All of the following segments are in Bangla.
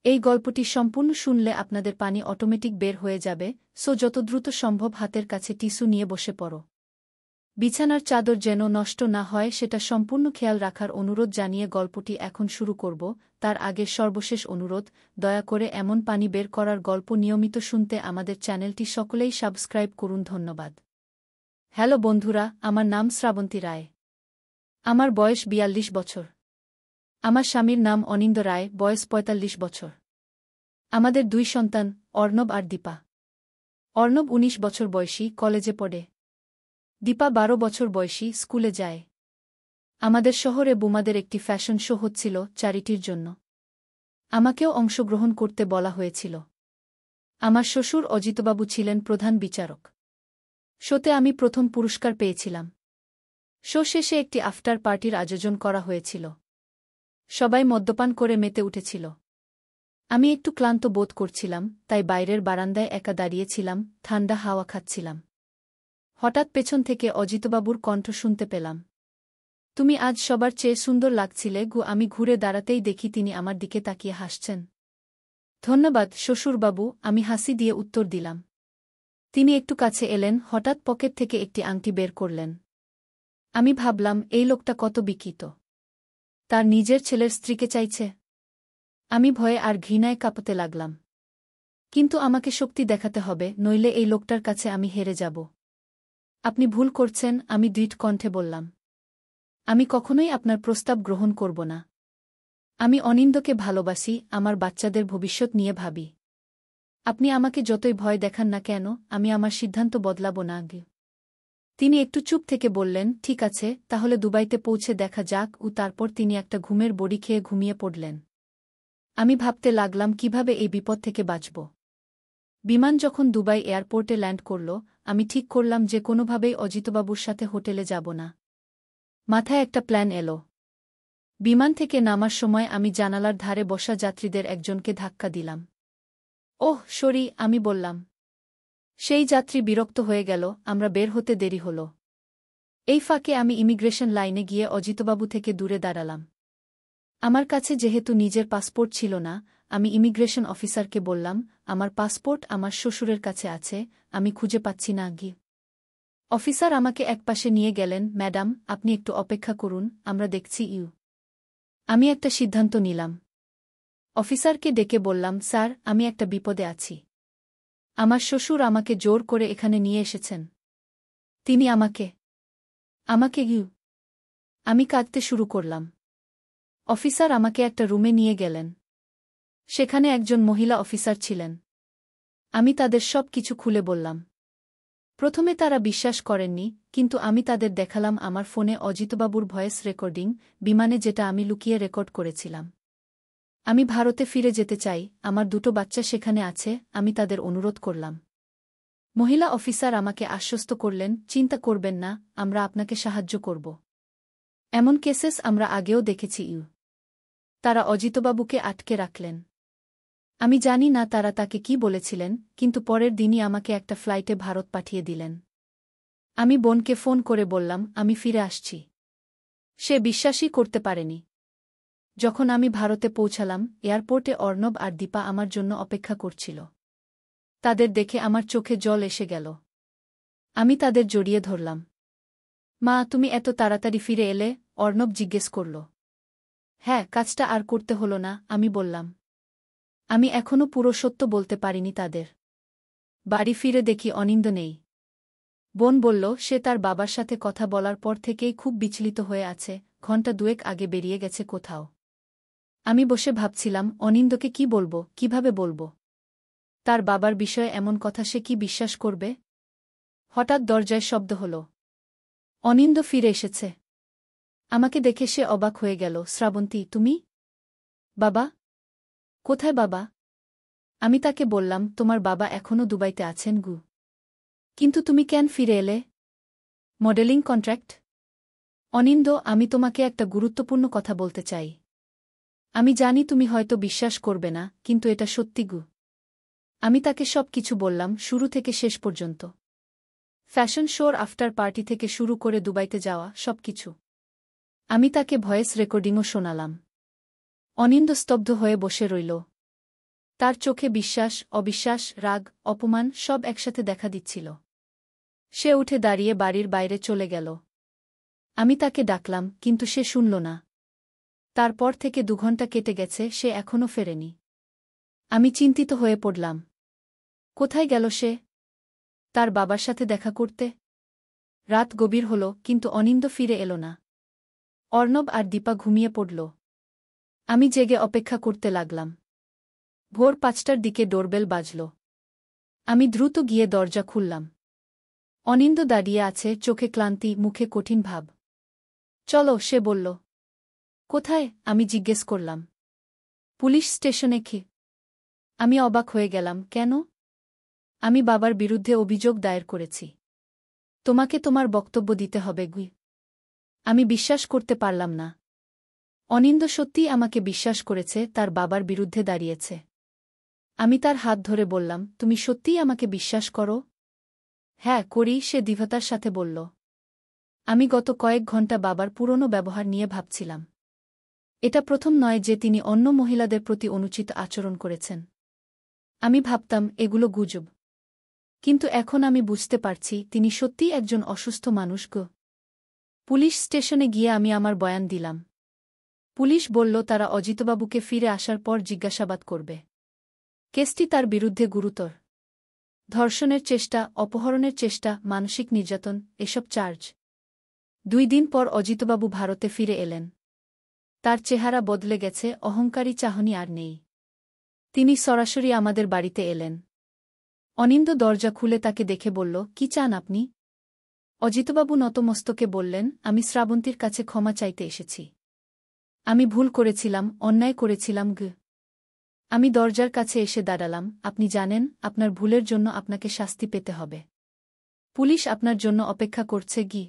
এই গল্পটি সম্পূর্ণ শুনলে আপনাদের পানি অটোমেটিক বের হয়ে যাবে, সো যত দ্রুত সম্ভব হাতের কাছে টিস্যু নিয়ে বসে পড়ো। বিছানার চাদর যেন নষ্ট না হয় সেটা সম্পূর্ণ খেয়াল রাখার অনুরোধ জানিয়ে গল্পটি এখন শুরু করব। তার আগে সর্বশেষ অনুরোধ, দয়া করে এমন পানি বের করার গল্প নিয়মিত শুনতে আমাদের চ্যানেলটি সকলেই সাবস্ক্রাইব করুন। ধন্যবাদ। হ্যালো বন্ধুরা, আমার নাম শ্রাবন্তী রায়। আমার বয়স ৪২ বছর। আমার স্বামীর নাম অনিন্দ রায়, বয়স ৪৫ বছর। আমাদের ২ সন্তান, অর্ণব আর দীপা। অর্ণব ১৯ বছর বয়সী, কলেজে পড়ে। দীপা ১২ বছর বয়সী, স্কুলে যায়। আমাদের শহরে বোমাদের একটি ফ্যাশন শো হচ্ছিল চ্যারিটির জন্য। আমাকেও অংশগ্রহণ করতে বলা হয়েছিল। আমার শ্বশুর অজিতবাবু ছিলেন প্রধান বিচারক। শোতে আমি প্রথম পুরস্কার পেয়েছিলাম। শো শেষে একটি আফটার পার্টির আয়োজন করা হয়েছিল। সবাই মদ্যপান করে মেতে উঠেছিল। আমি একটু ক্লান্ত বোধ করছিলাম, তাই বাইরের বারান্দায় একা দাঁড়িয়েছিলাম, ঠান্ডা হাওয়া খাচ্ছিলাম। হঠাৎ পেছন থেকে অজিতবাবুর কণ্ঠ শুনতে পেলাম। তুমি আজ সবার চেয়ে সুন্দর লাগছিলে গু। আমি ঘুরে দাঁড়াতেই দেখি তিনি আমার দিকে তাকিয়ে হাসছেন। ধন্যবাদ শ্বশুরবাবু, আমি হাসি দিয়ে উত্তর দিলাম। তিনি একটু কাছে এলেন, হঠাৎ পকেট থেকে একটি আংটি বের করলেন। আমি ভাবলাম, এই লোকটা কত বিকিত। তার নিজের ছেলের স্ত্রীকে চাইছে। আমি ভয়ে আর ঘৃণায় কাঁপতে লাগলাম। কিন্তু আমাকে শক্তি দেখাতে হবে, নইলে এই লোকটার কাছে আমি হেরে যাব। আপনি ভুল করছেন, আমি দৃঢ় কণ্ঠে বললাম। আমি কখনোই আপনার প্রস্তাব গ্রহণ করব না। আমি অনিন্দকে ভালোবাসি, আমার বাচ্চাদের ভবিষ্যৎ নিয়ে ভাবি। আপনি আমাকে যতই ভয় দেখান না কেন, আমি আমার সিদ্ধান্ত বদলাব না। তিনি একটু চুপ থেকে বললেন, ঠিক আছে, তাহলে দুবাইতে পৌঁছে দেখা যাক। তারপর তিনি একটা ঘুমের বড়ি খেয়ে ঘুমিয়ে পড়লেন। আমি ভাবতে লাগলাম কিভাবে এই বিপদ থেকে বাঁচব। বিমান যখন দুবাই এয়ারপোর্টে ল্যান্ড করল, আমি ঠিক করলাম যে কোনোভাবেই অজিতবাবুর সাথে হোটেলে যাব না। মাথায় একটা প্ল্যান এলো। বিমান থেকে নামার সময় আমি জানালার ধারে বসা যাত্রীদের একজনকে ধাক্কা দিলাম। ওহ সরি, আমি বললাম। সেই যাত্রী বিরক্ত হয়ে গেল, আমরা বের হতে দেরি হল। এই ফাঁকে আমি ইমিগ্রেশন লাইনে গিয়ে অজিতবাবু থেকে দূরে দাঁড়ালাম। আমার কাছে যেহেতু নিজের পাসপোর্ট ছিল না, আমি ইমিগ্রেশন অফিসারকে বললাম, আমার পাসপোর্ট আমার শ্বশুরের কাছে আছে, আমি খুঁজে পাচ্ছি না। অফিসার আমাকে একপাশে নিয়ে গেলেন। ম্যাডাম, আপনি একটু অপেক্ষা করুন, আমরা দেখছি। আমি একটা সিদ্ধান্ত নিলাম। অফিসারকে ডেকে বললাম, স্যার, আমি একটা বিপদে আছি। আমার শ্বশুর আমাকে জোর করে এখানে নিয়ে এসেছেন। তিনি আমাকে আমি কাঁদতে শুরু করলাম। অফিসার আমাকে একটা রুমে নিয়ে গেলেন। সেখানে একজন মহিলা অফিসার ছিলেন। আমি তাদের সব কিছু খুলে বললাম। প্রথমে তারা বিশ্বাস করেননি, কিন্তু আমি তাদের দেখালাম আমার ফোনে অজিতবাবুর ভয়েস রেকর্ডিং, বিমানে যেটা আমি লুকিয়ে রেকর্ড করেছিলাম। আমি ভারতে ফিরে যেতে চাই, আমার 2টো বাচ্চা সেখানে আছে, আমি তাদের অনুরোধ করলাম। মহিলা অফিসার আমাকে আশ্বস্ত করলেন, চিন্তা করবেন না, আমরা আপনাকে সাহায্য করব। এমন কেসেস আমরা আগেও দেখেছি। তারা অজিতবাবুকে আটকে রাখলেন। আমি জানি না তারা তাকে কি বলেছিলেন, কিন্তু পরের দিনই আমাকে একটা ফ্লাইটে ভারত পাঠিয়ে দিলেন। আমি বোনকে ফোন করে বললাম, আমি ফিরে আসছি। সে বিশ্বাসই করতে পারেনি। যখন আমি ভারতে পৌঁছালাম, এয়ারপোর্টে অর্ণব আর দীপা আমার জন্য অপেক্ষা করছিল। তাদের দেখে আমার চোখে জল এসে গেল। আমি তাদের জড়িয়ে ধরলাম। মা, তুমি এত তাড়াতাড়ি ফিরে এলে? অর্ণব জিজ্ঞেস করল। হ্যাঁ, কাজটা আর করতে হলো না, আমি বললাম। আমি এখনো পুরো সত্য বলতে পারিনি তাদের। বাড়ি ফিরে দেখি অনিন্দ নেই। বোন বলল, সে তার বাবার সাথে কথা বলার পর থেকেই খুব বিচলিত হয়ে আছে, ঘণ্টা 2 আগে বেরিয়ে গেছে কোথাও। আমি বসে ভাবছিলাম, অনিন্দকে কি বলবো, কিভাবে বলবো? তার বাবার বিষয়ে এমন কথা সে কি বিশ্বাস করবে? হঠাৎ দরজায় শব্দ হল। অনিন্দ ফিরে এসেছে। আমাকে দেখে সে অবাক হয়ে গেল। শ্রাবন্তী, তুমি? বাবা? কোথায় বাবা? আমি তাকে বললাম, তোমার বাবা এখনও দুবাইতে আছেন গু। কিন্তু তুমি কেন ফিরে এলে? Modelling contract? অনিন্দ, আমি তোমাকে একটা গুরুত্বপূর্ণ কথা বলতে চাই। আমি জানি তুমি হয়তো বিশ্বাস করবে না, কিন্তু এটা সত্যি গু। আমি তাকে সব কিছু বললাম, শুরু থেকে শেষ পর্যন্ত। ফ্যাশন শোর আফটার পার্টি থেকে শুরু করে দুবাইতে যাওয়া, সব কিছু। আমি তাকে ভয়েস রেকর্ডিংও শোনালাম। অনিন্দ স্তব্ধ হয়ে বসে রইল। তার চোখে বিশ্বাস, অবিশ্বাস, রাগ, অপমান সব একসাথে দেখা দিচ্ছিল। সে উঠে দাঁড়িয়ে বাড়ির বাইরে চলে গেল। আমি তাকে ডাকলাম, কিন্তু সে শুনল না। তারপর থেকে 2 ঘণ্টা কেটে গেছে, সে এখনও ফেরেনি। আমি চিন্তিত হয়ে পড়লাম। কোথায় গেল সে? তার বাবার সাথে দেখা করতে? রাত গভীর হল, কিন্তু অনিন্দ ফিরে এল না। অর্ণব আর দীপা ঘুমিয়ে পড়ল। আমি জেগে অপেক্ষা করতে লাগলাম। ভোর 5টার দিকে ডোরবেল বাজল। আমি দ্রুত গিয়ে দরজা খুললাম। অনিন্দ দাঁড়িয়ে আছে, চোখে ক্লান্তি, মুখে কঠিন ভাব। চলো, সে বলল। কোথায়? আমি জিজ্ঞেস করলাম। পুলিশ স্টেশনে কি? আমি অবাক হয়ে গেলাম। কেন? আমি বাবার বিরুদ্ধে অভিযোগ দায়ের করেছি। তোমাকে তোমার বক্তব্য দিতে হবে গুই। আমি বিশ্বাস করতে পারলাম না। অনিন্দ সত্যিই আমাকে বিশ্বাস করেছে, তার বাবার বিরুদ্ধে দাঁড়িয়েছে। আমি তার হাত ধরে বললাম, তুমি সত্যিই আমাকে বিশ্বাস করো? হ্যাঁ, করি, সে দৃঢ়তার সাথে বলল। আমি গত কয়েক ঘণ্টা বাবার পুরনো ব্যবহার নিয়ে ভাবছিলাম। এটা প্রথম নয় যে তিনি অন্য মহিলাদের প্রতি অনুচিত আচরণ করেছেন। আমি ভাবতাম এগুলো গুজব। কিন্তু এখন আমি বুঝতে পারছি তিনি সত্যিই একজন অসুস্থ মানুষ গো। পুলিশ স্টেশনে গিয়ে আমি আমার বয়ান দিলাম। পুলিশ বলল তারা অজিতবাবুকে ফিরে আসার পর জিজ্ঞাসাবাদ করবে। কেসটি তার বিরুদ্ধে গুরুতর। ধর্ষণের চেষ্টা, অপহরণের চেষ্টা, মানসিক নির্যাতন, এসব চার্জ। 2 দিন পর অজিতবাবু ভারতে ফিরে এলেন। তার চেহারা বদলে গেছে, অহংকারী চাহনি আর নেই। তিনি সরাসরি আমাদের বাড়িতে এলেন। অনিন্দ দরজা খুলে তাকে দেখে বলল, কি চান আপনি? অজিতবাবু নতমস্তকে বললেন, আমি শ্রাবন্তীর কাছে ক্ষমা চাইতে এসেছি। আমি ভুল করেছিলাম, অন্যায় করেছিলাম গ। আমি দরজার কাছে এসে দাঁড়ালাম। আপনি জানেন, আপনার ভুলের জন্য আপনাকে শাস্তি পেতে হবে। পুলিশ আপনার জন্য অপেক্ষা করছে গি।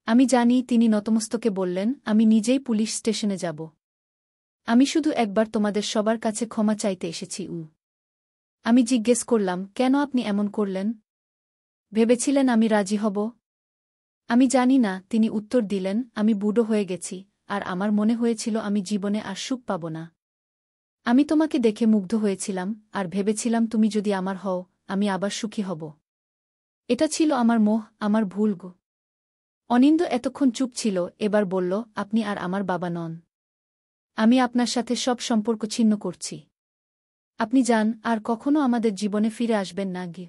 আমি জানি। তিনি নতমস্তকে বললেন, আমি নিজেই পুলিশ স্টেশনে যাব। আমি শুধু একবার তোমাদের সবার কাছে ক্ষমা চাইতে এসেছি। আমি জিজ্ঞেস করলাম, কেন আপনি এমন করলেন? ভেবেছিলেন আমি রাজি হব? আমি জানি না, তিনি উত্তর দিলেন, আমি বুড়ো হয়ে গেছি, আর আমার মনে হয়েছিল আমি জীবনে আর সুখ পাব না। আমি তোমাকে দেখে মুগ্ধ হয়েছিলাম, আর ভেবেছিলাম তুমি যদি আমার হও, আমি আবার সুখী হব। এটা ছিল আমার মোহ, আমার ভুল গো। অনিন্দ এতক্ষণ চুপ ছিল, এবার বলল, আপনি আর আমার বাবা নন। আমি আপনার সাথে সব সম্পর্ক ছিন্ন করছি। আপনি যান, আর কখনো আমাদের জীবনে ফিরে আসবেন না গি।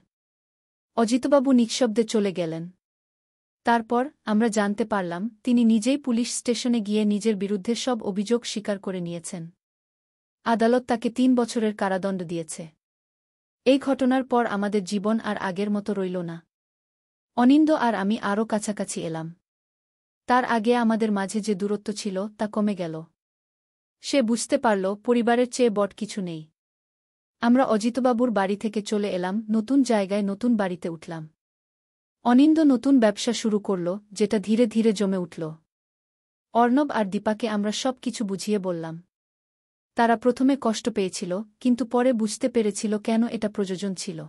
অজিতবাবু নিঃশব্দে চলে গেলেন। তারপর আমরা জানতে পারলাম তিনি নিজেই পুলিশ স্টেশনে গিয়ে নিজের বিরুদ্ধে সব অভিযোগ স্বীকার করে নিয়েছেন। আদালত তাকে 3 বছরের কারাদণ্ড দিয়েছে। এই ঘটনার পর আমাদের জীবন আর আগের মতো রইল না। অনিন্দ আর আমি আরও কাছাকাছি এলাম। তার আগে আমাদের মাঝে যে দূরত্ব ছিল তা কমে গেল। সে বুঝতে পারল পরিবারের চেয়ে বড় কিছু নেই। আমরা অজিতবাবুর বাড়ি থেকে চলে এলাম, নতুন জায়গায়, নতুন বাড়িতে উঠলাম। অনিন্দ নতুন ব্যবসা শুরু করল, যেটা ধীরে ধীরে জমে উঠল। অর্ণব আর দীপাকে আমরা সব কিছু বুঝিয়ে বললাম। তারা প্রথমে কষ্ট পেয়েছিল, কিন্তু পরে বুঝতে পেরেছিল কেন এটা প্রয়োজন ছিল।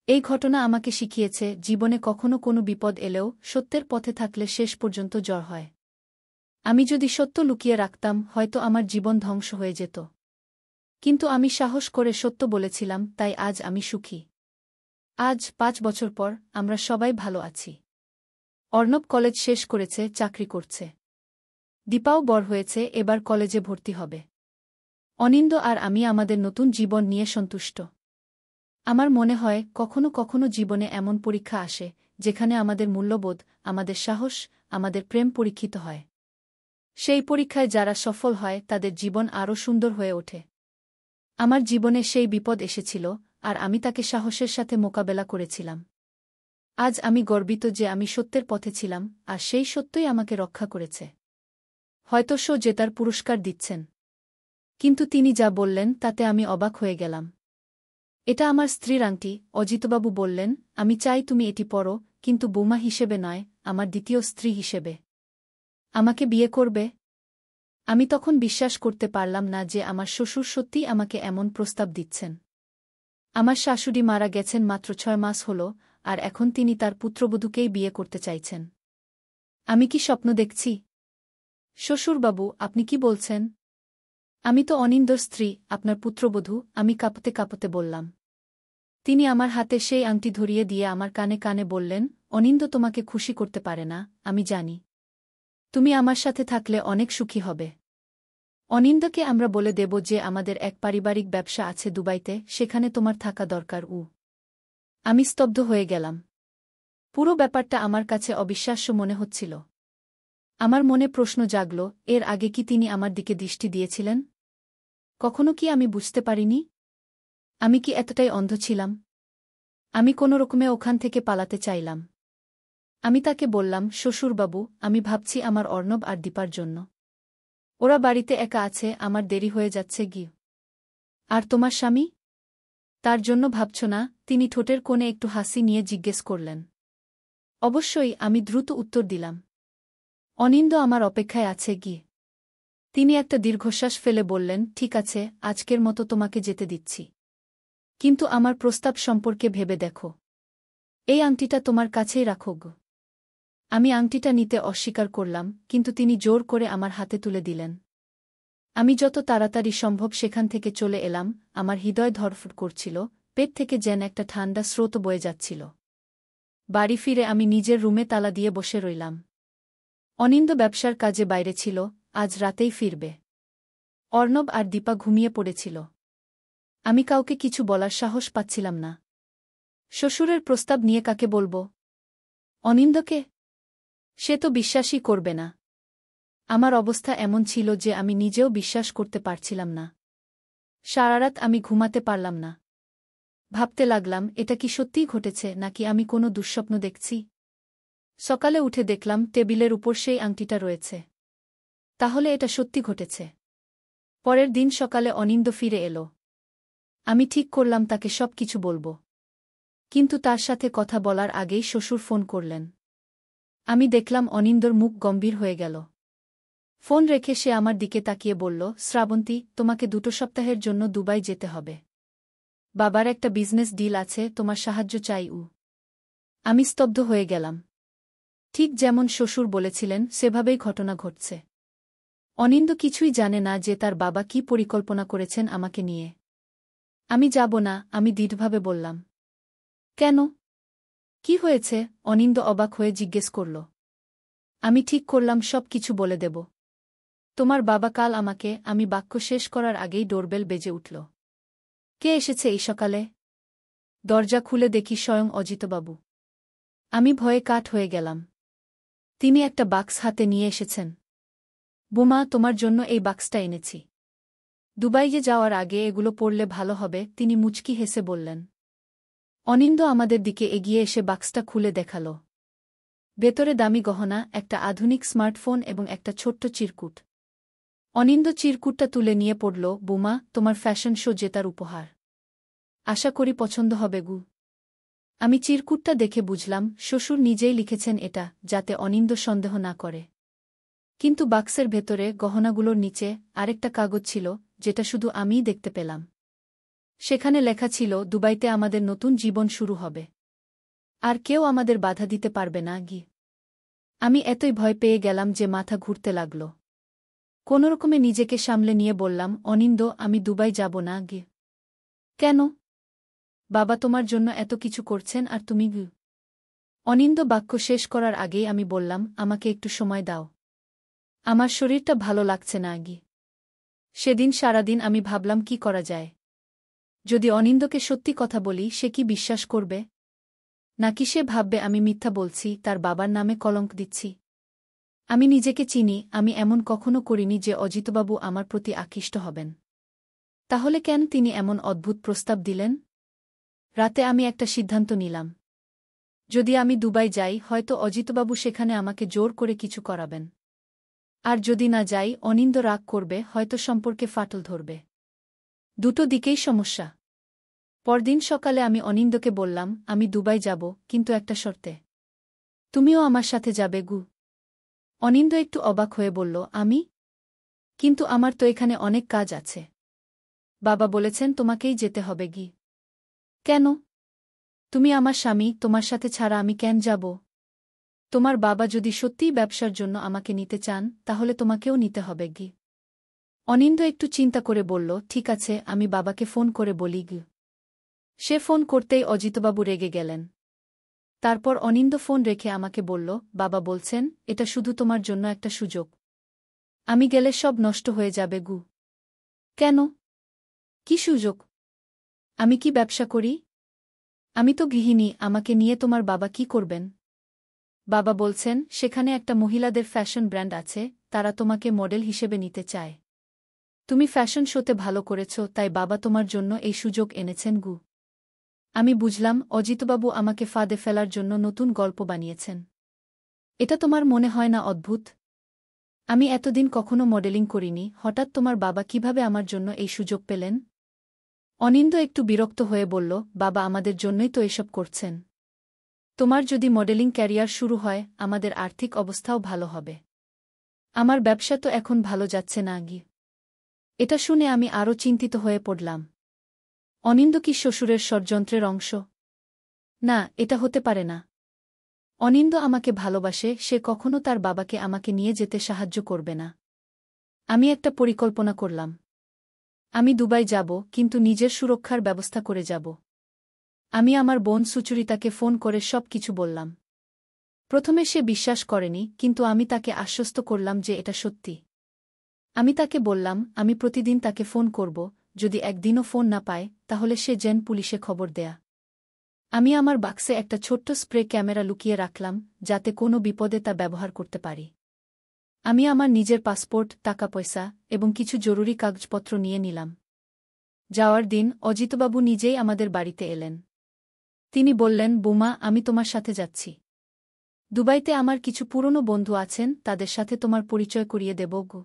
এই ঘটনা আমাকে শিখিয়েছে, জীবনে কখনো কোনো বিপদ এলেও সত্যের পথে থাকলে শেষ পর্যন্ত জয় হয়। আমি যদি সত্য লুকিয়ে রাখতাম, হয়তো আমার জীবন ধ্বংস হয়ে যেত। কিন্তু আমি সাহস করে সত্য বলেছিলাম, তাই আজ আমি সুখী। আজ 5 বছর পর আমরা সবাই ভালো আছি। অর্ণব কলেজ শেষ করেছে, চাকরি করছে। দীপাও বড় হয়েছে, এবার কলেজে ভর্তি হবে। অনিন্দ আর আমি আমাদের নতুন জীবন নিয়ে সন্তুষ্ট। আমার মনে হয় কখনো কখনো জীবনে এমন পরীক্ষা আসে, যেখানে আমাদের মূল্যবোধ, আমাদের সাহস, আমাদের প্রেম পরীক্ষিত হয়। সেই পরীক্ষায় যারা সফল হয় তাদের জীবন আরও সুন্দর হয়ে ওঠে। আমার জীবনে সেই বিপদ এসেছিল, আর আমি তাকে সাহসের সাথে মোকাবেলা করেছিলাম। আজ আমি গর্বিত যে আমি সত্যের পথে ছিলাম, আর সেই সত্যই আমাকে রক্ষা করেছে। হয়তো শো জেতার পুরস্কার দিচ্ছেন। কিন্তু তিনি যা বললেন তাতে আমি অবাক হয়ে গেলাম। এটা আমার স্ত্রীর আংটি। অজিতবাবু বললেন, আমি চাই তুমি এটি পরো, কিন্তু বৌমা হিসেবে নয়, আমার দ্বিতীয় স্ত্রী হিসেবে। আমাকে বিয়ে করবে? আমি তখন বিশ্বাস করতে পারলাম না যে আমার শ্বশুর সত্যিই আমাকে এমন প্রস্তাব দিচ্ছেন। আমার শাশুড়ি মারা গেছেন মাত্র 6 মাস হল, আর এখন তিনি তার পুত্রবধূকেই বিয়ে করতে চাইছেন। আমি কি স্বপ্ন দেখছি? শ্বশুরবাবু, আপনি কি বলছেন? আমি তো অনিন্দর স্ত্রী, আপনার পুত্রবধূ, আমি কাঁপতে কাঁপতে বললাম। তিনি আমার হাতে সেই আংটি ধরিয়ে দিয়ে আমার কানে কানে বললেন, অনিন্দ তোমাকে খুশি করতে পারে না, আমি জানি। তুমি আমার সাথে থাকলে অনেক সুখী হবে। অনিন্দকে আমরা বলে দেব যে আমাদের এক পারিবারিক ব্যবসা আছে দুবাইতে, সেখানে তোমার থাকা দরকার। আমি স্তব্ধ হয়ে গেলাম। পুরো ব্যাপারটা আমার কাছে অবিশ্বাস্য মনে হচ্ছিল। আমার মনে প্রশ্ন জাগল, এর আগে কি তিনি আমার দিকে দৃষ্টি দিয়েছিলেন? কখনো কি আমি বুঝতে পারিনি? আমি কি এতটাই অন্ধ ছিলাম? আমি কোনোরকমে ওখান থেকে পালাতে চাইলাম। আমি তাকে বললাম, শ্বশুরবাবু, আমি ভাবছি আমার অর্ণব আর দীপার জন্য। ওরা বাড়িতে একা আছে, আমার দেরি হয়ে যাচ্ছে গিয়ে। আর তোমার স্বামী? তার জন্য ভাবছ না? তিনি ঠোঁটের কোণে একটু হাসি নিয়ে জিজ্ঞেস করলেন। অবশ্যই, আমি দ্রুত উত্তর দিলাম। অনিন্দ আমার অপেক্ষায় আছে গিয়ে। তিনি একটা দীর্ঘশ্বাস ফেলে বললেন, ঠিক আছে, আজকের মতো তোমাকে যেতে দিচ্ছি। কিন্তু আমার প্রস্তাব সম্পর্কে ভেবে দেখো। এই আংটিটা তোমার কাছেই রাখো গো। আমি আংটিটা নিতে অস্বীকার করলাম, কিন্তু তিনি জোর করে আমার হাতে তুলে দিলেন। আমি যত তাড়াতাড়ি সম্ভব সেখান থেকে চলে এলাম। আমার হৃদয় ধড়ফড় করছিল, পেট থেকে যেন একটা ঠান্ডা স্রোত বয়ে যাচ্ছিল। বাড়ি ফিরে আমি নিজের রুমে তালা দিয়ে বসে রইলাম। অনিন্দ ব্যবসার কাজে বাইরে ছিল, আজ রাতেই ফিরবে। অর্ণব আর দীপা ঘুমিয়ে পড়েছিল। আমি কাউকে কিছু বলার সাহস পাচ্ছিলাম না। শ্বশুরের প্রস্তাব নিয়ে কাকে বলবো? অনিন্দকে? সে তো বিশ্বাসই করবে না। আমার অবস্থা এমন ছিল যে আমি নিজেও বিশ্বাস করতে পারছিলাম না। সারারাত আমি ঘুমাতে পারলাম না। ভাবতে লাগলাম, এটা কি সত্যিই ঘটেছে নাকি আমি কোনো দুঃস্বপ্ন দেখছি? সকালে উঠে দেখলাম টেবিলের উপর সেই আংটিটা রয়েছে। তাহলে এটা সত্যি ঘটেছে। পরের দিন সকালে অনিন্দ ফিরে এলো। আমি ঠিক করলাম তাকে সব কিছু বলবো। কিন্তু তার সাথে কথা বলার আগেই শ্বশুর ফোন করলেন। আমি দেখলাম অনিন্দর মুখ গম্ভীর হয়ে গেল। ফোন রেখে সে আমার দিকে তাকিয়ে বলল, শ্রাবন্তী, তোমাকে 2 সপ্তাহের জন্য দুবাই যেতে হবে। বাবার একটা বিজনেস ডিল আছে, তোমার সাহায্য চাই। আমি স্তব্ধ হয়ে গেলাম। ঠিক যেমন শ্বশুর বলেছিলেন সেভাবেই ঘটনা ঘটছে। অনিন্দ কিছুই জানে না যে তার বাবা কি পরিকল্পনা করেছেন আমাকে নিয়ে। আমি যাব না, আমি দৃঢ়ভাবে বললাম। কেন? কি হয়েছে? অনিন্দ অবাক হয়ে জিজ্ঞেস করল। আমি ঠিক করলাম সব কিছু বলে দেব। তোমার বাবা কাল আমাকে। আমি বাক্য শেষ করার আগেই ডোরবেল বেজে উঠল। কে এসেছে এই সকালে? দরজা খুলে দেখি স্বয়ং অজিতবাবু। আমি ভয়ে কাঠ হয়ে গেলাম। তিনি একটা বাক্স হাতে নিয়ে এসেছেন। বোমা, তোমার জন্য এই বাক্সটা এনেছি। দুবাইয়ে যাওয়ার আগে এগুলো পড়লে ভালো হবে, তিনি মুচকি হেসে বললেন। অনিন্দ আমাদের দিকে এগিয়ে এসে বাক্সটা খুলে দেখাল। ভেতরে দামি গহনা, একটা আধুনিক স্মার্টফোন এবং একটা ছোট্ট চিরকুট। অনিন্দ চিরকুটটা তুলে নিয়ে পড়ল, বোমা, তোমার ফ্যাশন শো জেতার উপহার। আশা করি পছন্দ হবে গু। আমি চিরকুটটা দেখে বুঝলাম শ্বশুর নিজেই লিখেছেন এটা, যাতে অনিন্দ সন্দেহ না করে। কিন্তু বাক্সের ভেতরে গহনাগুলোর নিচে আরেকটা কাগজ ছিল, যেটা শুধু আমিই দেখতে পেলাম। সেখানে লেখা ছিল, দুবাইতে আমাদের নতুন জীবন শুরু হবে। আর কেউ আমাদের বাধা দিতে পারবে না গি। আমি এতই ভয় পেয়ে গেলাম যে মাথা ঘুরতে লাগল। কোনোরকমে নিজেকে সামলে নিয়ে বললাম, অনিন্দ, আমি দুবাই যাব না গি। কেন? বাবা তোমার জন্য এত কিছু করছেন আর তুমি গি। অনিন্দ বাক্য শেষ করার আগেই আমি বললাম, আমাকে একটু সময় দাও। আমার শরীরটা ভালো লাগছে না গি। সেদিন সারাদিন আমি ভাবলাম কি করা যায়। যদি অনিন্দকে সত্যি কথা বলি, সে কি বিশ্বাস করবে? নাকি সে ভাববে আমি মিথ্যা বলছি, তার বাবার নামে কলঙ্ক দিচ্ছি? আমি নিজেকে চিনি, আমি এমন কখনো করিনি যে অজিতবাবু আমার প্রতি আকৃষ্ট হবেন। তাহলে কেন তিনি এমন অদ্ভুত প্রস্তাব দিলেন? রাতে আমি একটা সিদ্ধান্ত নিলাম। যদি আমি দুবাই যাই, হয়তো অজিতবাবু সেখানে আমাকে জোর করে কিছু করাবেন। আর যদি না যাই, অনিন্দ রাগ করবে, হয়তো সম্পর্কে ফাটল ধরবে। দুটো দিকেই সমস্যা। পরদিন সকালে আমি অনিন্দকে বললাম, আমি দুবাই যাব, কিন্তু একটা শর্তে। তুমিও আমার সাথে যাবে গু। অনিন্দ একটু অবাক হয়ে বলল, আমি? কিন্তু আমার তো এখানে অনেক কাজ আছে। বাবা বলেছেন তোমাকেই যেতে হবে গি। কেন? তুমি আমার স্বামী, তোমার সাথে ছাড়া আমি কেন যাব? তোমার বাবা যদি সত্যিই ব্যবসার জন্য আমাকে নিতে চান, তাহলে তোমাকেও নিতে হবে গি। অনিন্দ একটু চিন্তা করে বলল, ঠিক আছে, আমি বাবাকে ফোন করে বলি গ। সে ফোন করতেই অজিতবাবু রেগে গেলেন। তারপর অনিন্দ ফোন রেখে আমাকে বলল, বাবা বলছেন এটা শুধু তোমার জন্য একটা সুযোগ। আমি গেলে সব নষ্ট হয়ে যাবে গু। কেন? কি সুযোগ? আমি কি ব্যবসা করি? আমি তো গৃহিণী, আমাকে নিয়ে তোমার বাবা কি করবেন? বাবা বলছেন সেখানে একটা মহিলাদের ফ্যাশন ব্র্যান্ড আছে, তারা তোমাকে মডেল হিসেবে নিতে চায়। তুমি ফ্যাশন শোতে ভালো করেছ, তাই বাবা তোমার জন্য এই সুযোগ এনেছেন গু। আমি বুঝলাম অজিতবাবু আমাকে ফাঁদে ফেলার জন্য নতুন গল্প বানিয়েছেন। এটা তোমার মনে হয় না অদ্ভুত? আমি এতদিন কখনো মডেলিং করিনি, হঠাৎ তোমার বাবা কিভাবে আমার জন্য এই সুযোগ পেলেন? অনিন্দ একটু বিরক্ত হয়ে বলল, বাবা আমাদের জন্যই তো এসব করছেন। তোমার যদি মডেলিং ক্যারিয়ার শুরু হয়, আমাদের আর্থিক অবস্থাও ভালো হবে। আমার ব্যবসা তো এখন ভালো যাচ্ছে না গি। এটা শুনে আমি আরও চিন্তিত হয়ে পড়লাম। অনিন্দ কি শ্বশুরের ষড়যন্ত্রের অংশ? না, এটা হতে পারে না। অনিন্দ আমাকে ভালোবাসে, সে কখনো তার বাবাকে আমাকে নিয়ে যেতে সাহায্য করবে না। আমি একটা পরিকল্পনা করলাম। আমি দুবাই যাব, কিন্তু নিজের সুরক্ষার ব্যবস্থা করে যাব। আমি আমার বোন সুচরিতাকে ফোন করে সব কিছু বললাম। প্রথমে সে বিশ্বাস করেনি, কিন্তু আমি তাকে আশ্বস্ত করলাম যে এটা সত্যি। আমি তাকে বললাম আমি প্রতিদিন তাকে ফোন করব, যদি একদিনও ফোন না পায় তাহলে সে যেন পুলিশে খবর দেয়া। আমি আমার বাক্সে একটা ছোট্ট স্প্রে ক্যামেরা লুকিয়ে রাখলাম, যাতে কোনো বিপদে তা ব্যবহার করতে পারি। আমি আমার নিজের পাসপোর্ট, টাকা পয়সা এবং কিছু জরুরি কাগজপত্র নিয়ে নিলাম। যাওয়ার দিন অজিতবাবু নিজেই আমাদের বাড়িতে এলেন। তিনি বললেন, বৌমা, আমি তোমার সাথে যাচ্ছি। দুবাইতে আমার কিছু পুরনো বন্ধু আছেন, তাদের সাথে তোমার পরিচয় করিয়ে দেব গো।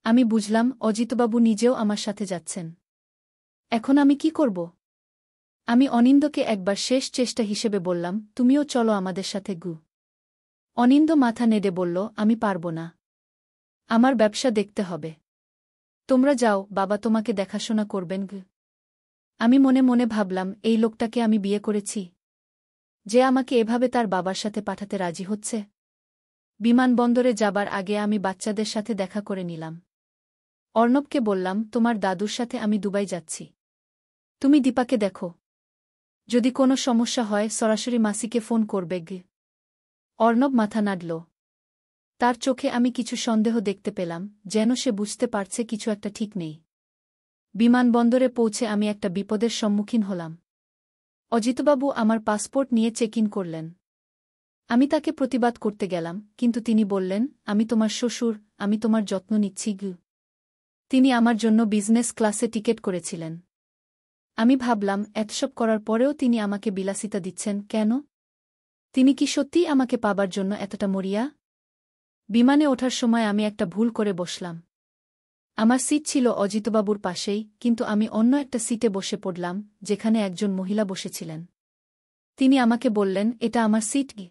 আমি বুঝলাম অজিতবাবু নিজেও আমার সাথে যাচ্ছেন। এখন আমি কি করব? আমি অনিন্দকে একবার শেষ চেষ্টা হিসেবে বললাম, তুমিও চলো আমাদের সাথে গু। অনিন্দ মাথা নেড়ে বলল, আমি পারব না। আমার ব্যবসা দেখতে হবে। তোমরা যাও, বাবা তোমাকে দেখাশোনা করবেন গু। আমি মনে মনে ভাবলাম, এই লোকটাকে আমি বিয়ে করেছি, যে আমাকে এভাবে তার বাবার সাথে পাঠাতে রাজি হচ্ছে। বিমানবন্দরে যাবার আগে আমি বাচ্চাদের সাথে দেখা করে নিলাম। অর্ণবকে বললাম, তোমার দাদুর সাথে আমি দুবাই যাচ্ছি। তুমি দীপাকে দেখো। যদি কোনো সমস্যা হয় সরাসরি মাসিকে ফোন করবে গে। অর্ণব মাথা নাড়ল। তার চোখে আমি কিছু সন্দেহ দেখতে পেলাম, যেন সে বুঝতে পারছে কিছু একটা ঠিক নেই। বিমানবন্দরে পৌঁছে আমি একটা বিপদের সম্মুখীন হলাম। অজিতবাবু আমার পাসপোর্ট নিয়ে চেক ইন করলেন। আমি তাকে প্রতিবাদ করতে গেলাম, কিন্তু তিনি বললেন, আমি তোমার শ্বশুর, আমি তোমার যত্ন নিচ্ছি গু। তিনি আমার জন্য বিজনেস ক্লাসে টিকেট করেছিলেন। আমি ভাবলাম, এতসব করার পরেও তিনি আমাকে বিলাসিতা দিচ্ছেন কেন? তিনি কি সত্যিই আমাকে পাবার জন্য এতটা মরিয়া? বিমানে ওঠার সময় আমি একটা ভুল করে বসলাম। আমার সিট ছিল অজিতবাবুর পাশেই, কিন্তু আমি অন্য একটা সিটে বসে পড়লাম, যেখানে একজন মহিলা বসেছিলেন। তিনি আমাকে বললেন, এটা আমার সিট গি।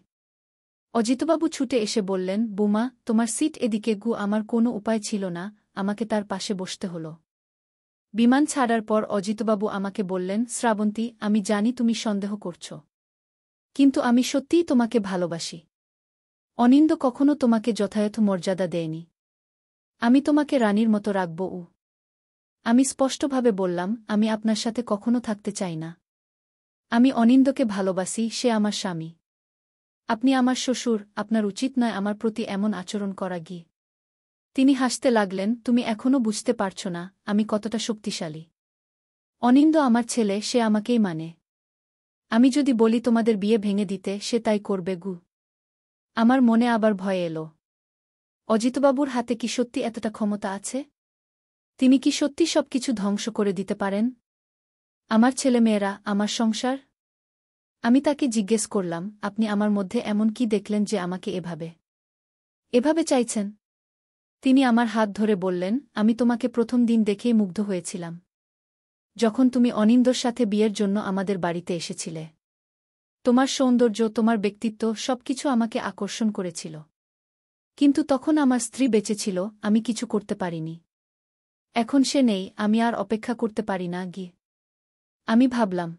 অজিতবাবু ছুটে এসে বললেন, বুমা, তোমার সিট এদিকে গু। আমার কোনো উপায় ছিল না, আমাকে তার পাশে বসতে হল। বিমান ছাড়ার পর অজিতবাবু আমাকে বললেন, শ্রাবন্তী, আমি জানি তুমি সন্দেহ করছ, কিন্তু আমি সত্যিই তোমাকে ভালোবাসি। অনিন্দ কখনো তোমাকে যথাযথ মর্যাদা দেয়নি। আমি তোমাকে রানীর মতো রাখব। আমি স্পষ্টভাবে বললাম, আমি আপনার সাথে কখনো থাকতে চাই না। আমি অনিন্দকে ভালোবাসি, সে আমার স্বামী। আপনি আমার শ্বশুর, আপনার উচিত নয় আমার প্রতি এমন আচরণ করা গিয়ে। তিনি হাসতে লাগলেন, তুমি এখনও বুঝতে পারছ না আমি কতটা শক্তিশালী। অনিন্দ আমার ছেলে, সে আমাকেই মানে। আমি যদি বলি তোমাদের বিয়ে ভেঙে দিতে, সে তাই করবে গু। আমার মনে আবার ভয় এলো। অজিতবাবুর হাতে কি সত্যি এতটা ক্ষমতা আছে? তিনি কি সত্যি সবকিছু ধ্বংস করে দিতে পারেন? আমার ছেলেমেয়েরা, আমার সংসার? আমি তাকে জিজ্ঞেস করলাম, আপনি আমার মধ্যে এমন কি দেখলেন যে আমাকে এভাবে চাইছেন? তিনি আমার হাত ধরে বললেন, আমি তোমাকে প্রথম দিন দেখেই মুগ্ধ হয়েছিলাম, যখন তুমি অনিন্দর সাথে বিয়ের জন্য আমাদের বাড়িতে এসেছিলে। তোমার সৌন্দর্য, তোমার ব্যক্তিত্ব সবকিছু আমাকে আকর্ষণ করেছিল। কিন্তু তখন আমার স্ত্রী বেঁচে ছিল, আমি কিছু করতে পারিনি। এখন সে নেই, আমি আর অপেক্ষা করতে পারি না গিয়ে। আমি ভাবলাম,